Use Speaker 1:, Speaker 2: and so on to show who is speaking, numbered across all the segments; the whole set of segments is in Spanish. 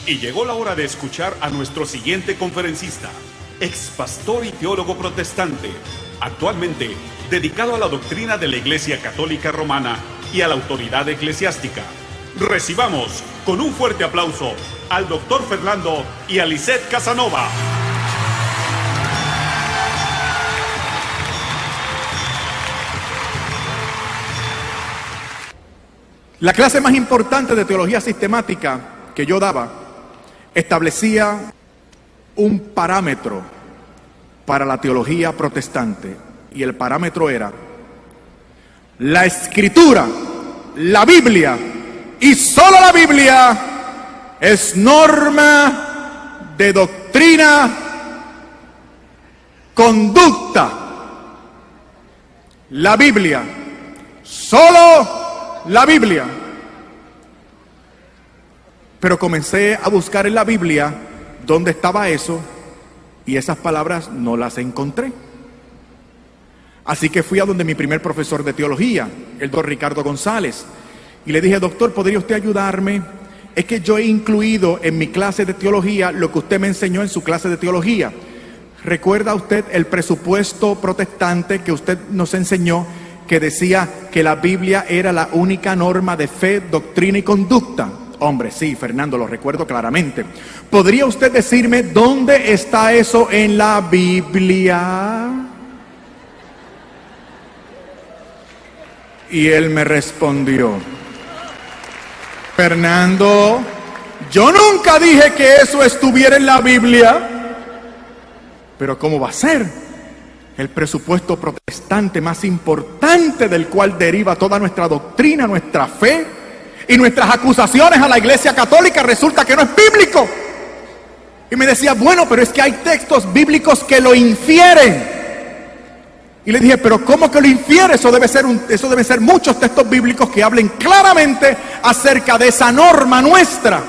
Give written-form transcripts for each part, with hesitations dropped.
Speaker 1: Y llegó la hora de escuchar a nuestro siguiente conferencista, ex pastor y teólogo protestante, actualmente dedicado a la doctrina de la Iglesia Católica Romana y a la autoridad eclesiástica. Recibamos con un fuerte aplauso al doctor Fernando y a Lisette Casanova.
Speaker 2: La clase más importante de teología sistemática que yo daba establecía un parámetro para la teología protestante, y el parámetro era la Escritura, la Biblia, y solo la Biblia es norma de doctrina, conducta. La Biblia, solo la Biblia. Pero comencé a buscar en la Biblia dónde estaba eso, y esas palabras no las encontré. Así que fui a donde mi primer profesor de teología, el doctor Ricardo González, y le dije: doctor, ¿podría usted ayudarme? Es que yo he incluido en mi clase de teología lo que usted me enseñó en su clase de teología. ¿Recuerda usted el presupuesto protestante que usted nos enseñó, que decía que la Biblia era la única norma de fe, doctrina y conducta? Hombre, sí, Fernando, lo recuerdo claramente. ¿Podría usted decirme dónde está eso en la Biblia? Y él me respondió: Fernando, yo nunca dije que eso estuviera en la Biblia. Pero ¿cómo va a ser? El presupuesto protestante más importante, del cual deriva toda nuestra doctrina, nuestra fe y nuestras acusaciones a la Iglesia Católica, resulta que no es bíblico. Y me decía: bueno, pero es que hay textos bíblicos que lo infieren. Y le dije: pero ¿cómo que lo infiere? Eso debe ser muchos textos bíblicos que hablen claramente acerca de esa norma nuestra.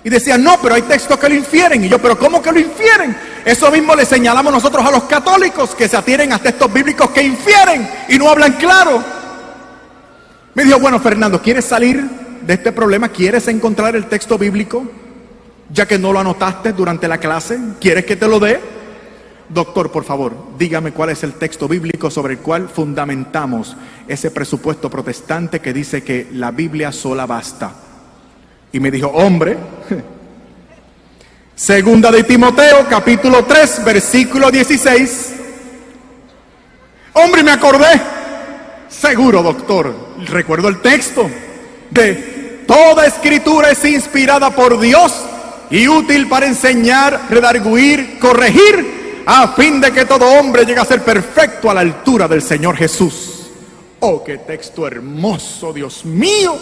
Speaker 2: Y decía: no, pero hay textos que lo infieren. Y yo: pero ¿cómo que lo infieren? Eso mismo le señalamos nosotros a los católicos, que se atienen a textos bíblicos que infieren y no hablan claro. Me dijo: bueno, Fernando, ¿quieres salir de este problema? ¿Quieres encontrar el texto bíblico? Ya que no lo anotaste durante la clase, ¿quieres que te lo dé? Doctor, por favor, dígame cuál es el texto bíblico sobre el cual fundamentamos ese presupuesto protestante que dice que la Biblia sola basta. Y me dijo: hombre, Segunda de Timoteo, capítulo 3, versículo 16. Hombre, me acordé. Seguro, doctor, recuerdo el texto de: toda escritura es inspirada por Dios y útil para enseñar, redarguir, corregir, a fin de que todo hombre llegue a ser perfecto a la altura del Señor Jesús. Oh, qué texto hermoso, Dios mío.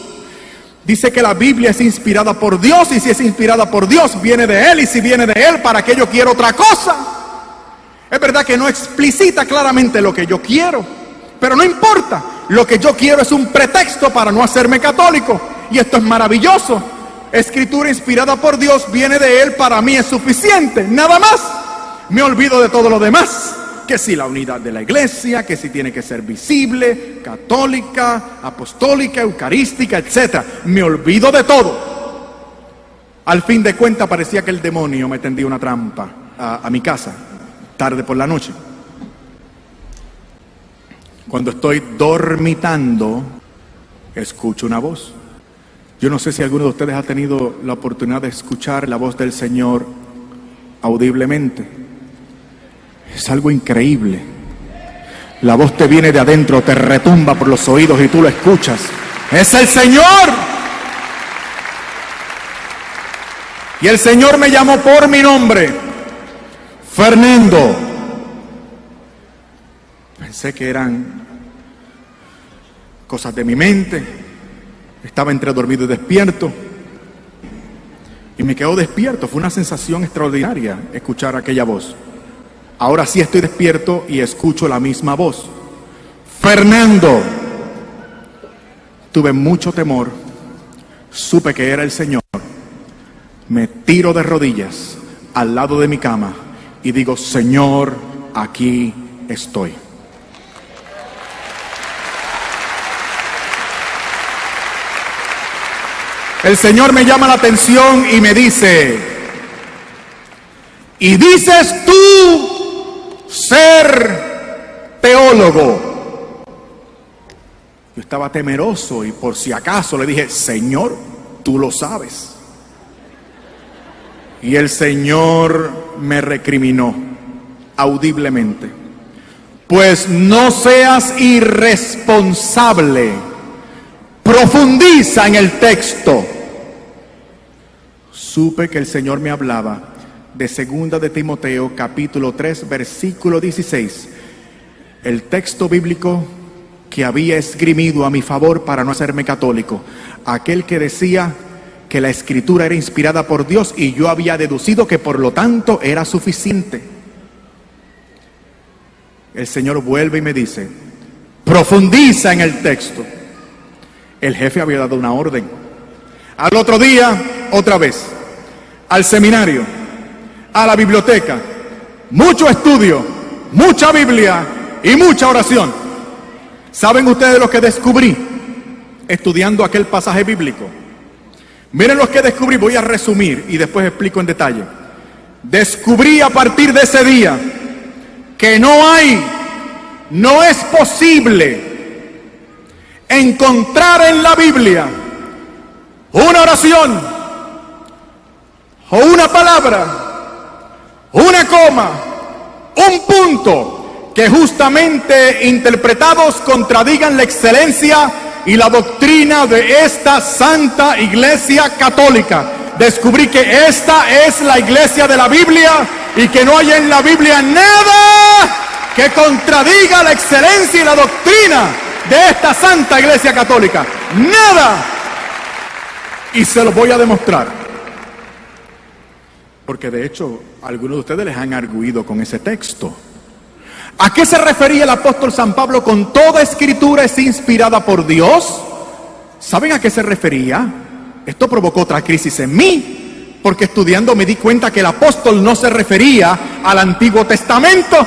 Speaker 2: Dice que la Biblia es inspirada por Dios, y si es inspirada por Dios, viene de Él, y si viene de Él, ¿para qué yo quiero otra cosa? Es verdad que no explicita claramente lo que yo quiero, pero no importa. Lo que yo quiero es un pretexto para no hacerme católico, y esto es maravilloso. Escritura inspirada por Dios, viene de Él, para mí es suficiente, nada más. Me olvido de todo lo demás, que si la unidad de la iglesia, que si tiene que ser visible, católica, apostólica, eucarística, etc. Me olvido de todo. Al fin de cuentas parecía que el demonio me tendía una trampa a mi casa, tarde por la noche. Cuando estoy dormitando, escucho una voz. Yo no sé si alguno de ustedes ha tenido la oportunidad de escuchar la voz del Señor audiblemente. Es algo increíble. La voz te viene de adentro, te retumba por los oídos y tú lo escuchas. ¡Es el Señor! Y el Señor me llamó por mi nombre: Fernando. Pensé que eran cosas de mi mente. Estaba entre dormido y despierto. Y me quedo despierto. Fue una sensación extraordinaria escuchar aquella voz. Ahora sí estoy despierto y escucho la misma voz: Fernando. Tuve mucho temor, supe que era el Señor, me tiro de rodillas al lado de mi cama y digo: Señor, aquí estoy. el Señor me llama la atención y me dice: y dices tú ser teólogo. Yo estaba temeroso y por si acaso le dije: Señor, tú lo sabes. Y el Señor me recriminó audiblemente: pues no seas irresponsable, profundiza en el texto. Supe que el Señor me hablaba de 2 de Timoteo capítulo 3 versículo 16, el texto bíblico que había esgrimido a mi favor para no hacerme católico, aquel que decía que la escritura era inspirada por Dios y yo había deducido que por lo tanto era suficiente. El Señor vuelve y me dice: profundiza en el texto. El jefe había dado una orden. Al otro día, otra vez, al seminario, a la biblioteca, mucho estudio, mucha Biblia y mucha oración. ¿Saben ustedes lo que descubrí estudiando aquel pasaje bíblico? Miren lo que descubrí, voy a resumir y después explico en detalle. Descubrí a partir de ese día que no es posible encontrar en la Biblia una oración o una palabra, una coma, un punto que justamente interpretados contradigan la excelencia y la doctrina de esta Santa Iglesia Católica. Descubrí que esta es la iglesia de la Biblia y que no hay en la Biblia nada que contradiga la excelencia y la doctrina de esta Santa Iglesia Católica. Nada. Y se lo voy a demostrar. Porque de hecho, algunos de ustedes les han arguido con ese texto. ¿A qué se refería el apóstol San Pablo con toda escritura es inspirada por Dios? ¿Saben a qué se refería? Esto provocó otra crisis en mí, porque estudiando me di cuenta que el apóstol no se refería al Antiguo Testamento.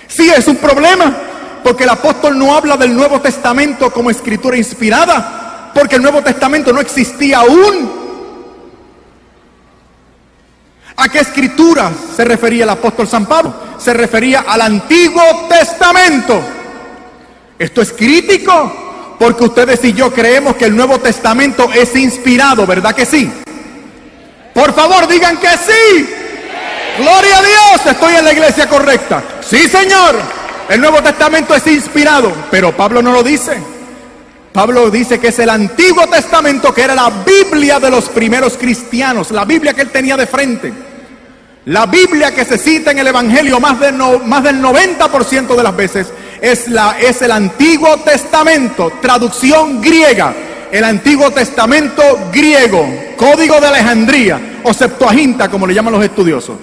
Speaker 2: Sí, es un problema, porque el apóstol no habla del Nuevo Testamento como escritura inspirada, porque el Nuevo Testamento no existía aún. ¿A qué escritura se refería el apóstol San Pablo? Se refería al Antiguo Testamento. Esto es crítico, porque ustedes y yo creemos que el Nuevo Testamento es inspirado, ¿verdad que sí? Por favor, digan que sí. Gloria a Dios, estoy en la iglesia correcta. Sí, Señor, el Nuevo Testamento es inspirado, pero Pablo no lo dice. Pablo dice que es el Antiguo Testamento, que era la Biblia de los primeros cristianos, la Biblia que él tenía de frente. La Biblia que se cita en el Evangelio más del 90% de las veces es el Antiguo Testamento, traducción griega, el Antiguo Testamento griego, Código de Alejandría o Septuaginta, como le llaman los estudiosos.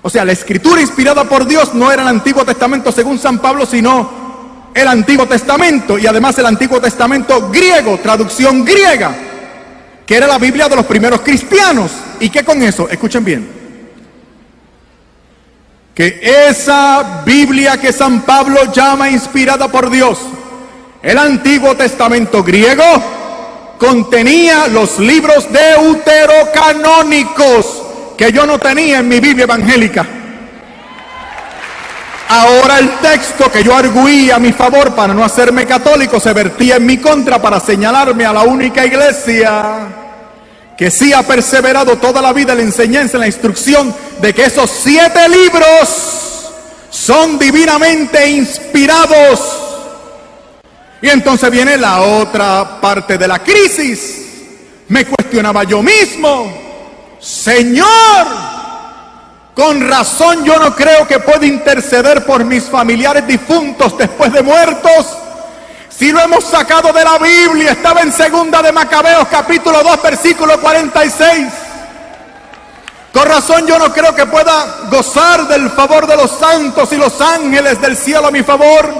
Speaker 2: O sea, la escritura inspirada por Dios no era el Antiguo Testamento según San Pablo, sino el Antiguo Testamento, y además el Antiguo Testamento griego, traducción griega, que era la Biblia de los primeros cristianos. ¿Y qué con eso? Escuchen bien. Que esa Biblia que San Pablo llama inspirada por Dios, el Antiguo Testamento griego, contenía los libros deuterocanónicos que yo no tenía en mi Biblia evangélica. Ahora el texto que yo arguí a mi favor para no hacerme católico se vertía en mi contra para señalarme a la única iglesia que sí ha perseverado toda la vida en la enseñanza, en la instrucción de que esos 7 libros son divinamente inspirados. Y entonces viene la otra parte de la crisis. Me cuestionaba yo mismo: Señor, con razón yo no creo que pueda interceder por mis familiares difuntos después de muertos. Si lo hemos sacado de la Biblia, estaba en 2 de Macabeos capítulo 2 versículo 46. Con razón yo no creo que pueda gozar del favor de los santos y los ángeles del cielo a mi favor.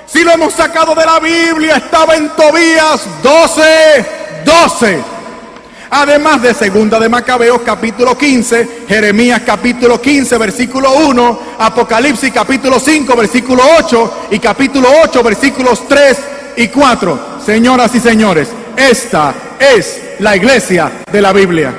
Speaker 2: Si lo hemos sacado de la Biblia, estaba en Tobías 12:12. Además de 2 de Macabeos capítulo 15, Jeremías capítulo 15 versículo 1, Apocalipsis capítulo 5 versículo 8 y capítulo 8 versículos 3 y 4. Señoras y señores, esta es la iglesia de la Biblia.